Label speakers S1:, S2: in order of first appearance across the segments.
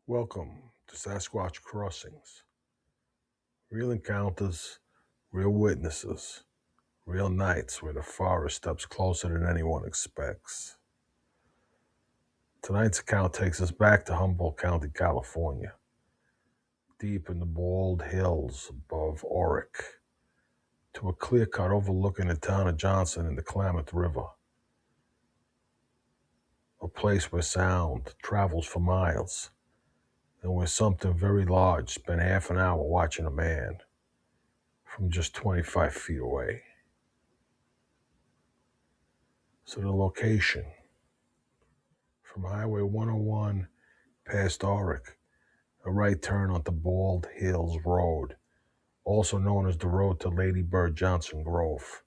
S1: Welcome to Sasquatch Crossings. Real encounters, real witnesses, real nights where the forest steps closer than anyone expects. Tonight's account takes us back to Humboldt County, California, deep in the bald hills above Oric, to a clear-cut overlooking the town of Johnson and the Klamath River, a place where sound travels for miles, and where something very large spent half an hour watching a man from just 25 feet away. So the location, from Highway 101 past Oric, a right turn onto Bald Hills Road, also known as the road to Lady Bird Johnson Grove.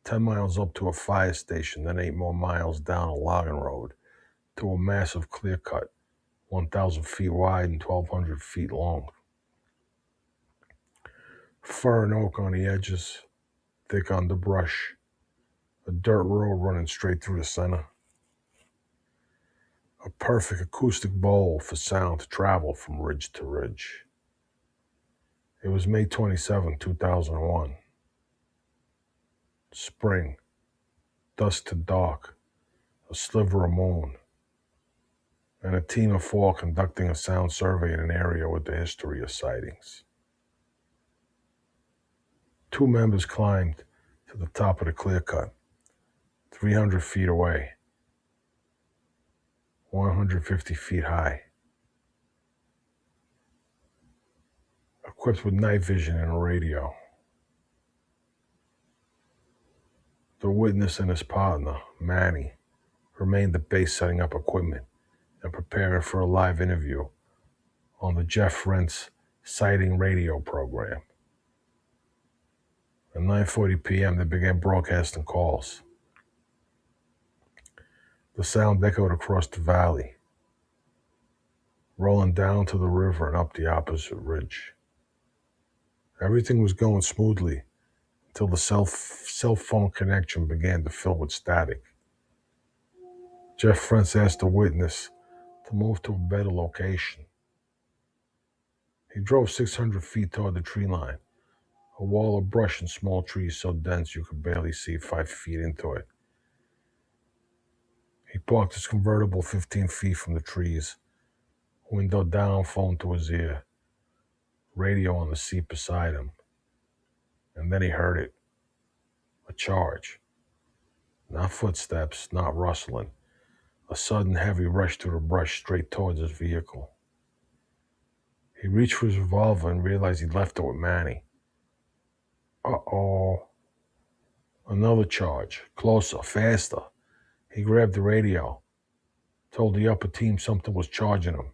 S1: 10 miles up to a fire station, then 8 more miles down a logging road to a massive clear cut, 1,000 feet wide and 1,200 feet long. Fir and oak on the edges, thick underbrush, a dirt road running straight through the center. A perfect acoustic bowl for sound to travel from ridge to ridge. It was May 27, 2001. Spring, dusk to dark, a sliver of moon, and a team of 4 conducting a sound survey in an area with a history of sightings. 2 members climbed to the top of the clear cut, 300 feet away, 150 feet high, equipped with night vision and a radio. The witness and his partner, Manny, remained at base setting up equipment and preparing for a live interview on the Jeff Rent's sighting radio program. At 9:40 p.m., they began broadcasting calls. The sound echoed across the valley, rolling down to the river and up the opposite ridge. Everything was going smoothly until the cell phone connection began to fill with static. Jeff Frentz asked the witness to move to a better location. He drove 600 feet toward the tree line, a wall of brush and small trees so dense you could barely see 5 feet into it. He parked his convertible 15 feet from the trees, window down, phone to his ear, radio on the seat beside him. And then he heard it. A charge. Not footsteps, not rustling. A sudden heavy rush through the brush straight towards his vehicle. He reached for his revolver and realized he'd left it with Manny. Uh-oh. Another charge. Closer, faster. He grabbed the radio, told the upper team something was charging him,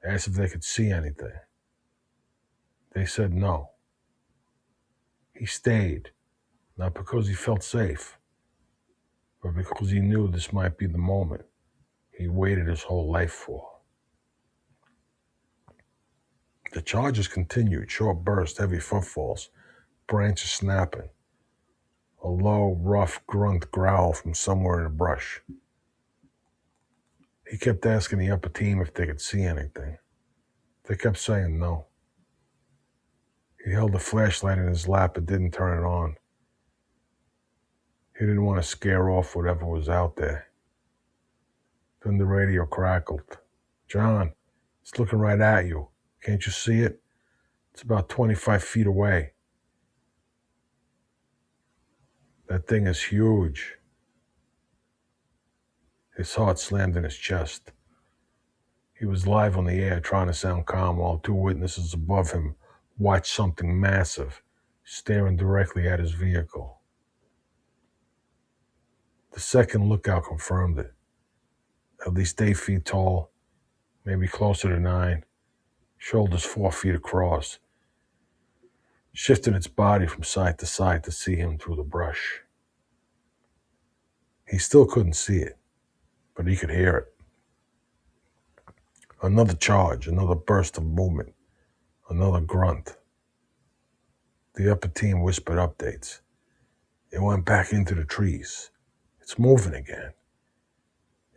S1: asked if they could see anything. They said no. He stayed, not because he felt safe, but because he knew this might be the moment he waited his whole life for. The charges continued, short bursts, heavy footfalls, branches snapping, a low, rough grunt growl from somewhere in the brush. He kept asking the upper team if they could see anything. They kept saying no. He held the flashlight in his lap but didn't turn it on. He didn't want to scare off whatever was out there. Then the radio crackled. "John, it's looking right at you. Can't you see it? It's about 25 feet away. That thing is huge." His heart slammed in his chest. He was live on the air trying to sound calm while 2 witnesses above him watched something massive staring directly at his vehicle. The second lookout confirmed it. At least 8 feet tall, maybe closer to 9, shoulders 4 feet across, shifted its body from side to side to see him through the brush. He still couldn't see it, but he could hear it. Another charge, another burst of movement, another grunt. The upper team whispered updates. It went back into the trees. It's moving again.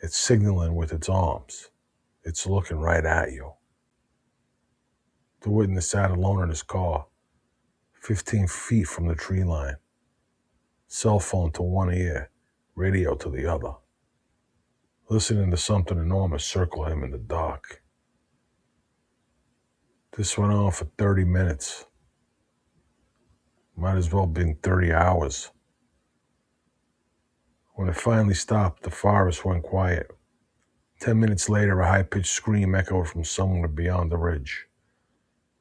S1: It's signaling with its arms. It's looking right at you. The witness sat alone in his car, 15 feet from the tree line. Cell phone to one ear, radio to the other. Listening to something enormous circle him in the dark. This went on for 30 minutes. Might as well have been 30 hours. When it finally stopped, the forest went quiet. 10 minutes later, a high-pitched scream echoed from somewhere beyond the ridge.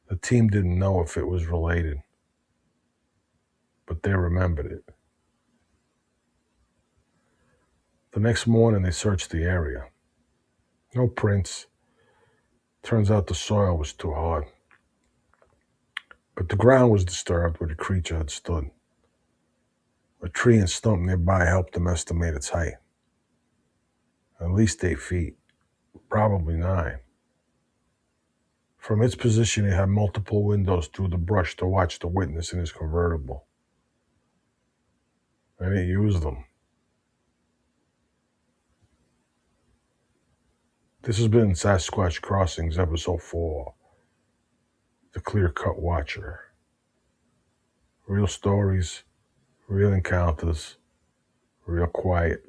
S1: The team didn't know if it was related, but they remembered it. The next morning, they searched the area. No prints. Turns out the soil was too hard. But the ground was disturbed where the creature had stood. A tree and stump nearby helped them estimate its height. At least 8 feet, probably 9. From its position, it had multiple windows through the brush to watch the witness in his convertible. And it used them. This has been Sasquatch Crossings, Episode 4, The Clearcut Watcher. Real stories, real encounters, real quiet.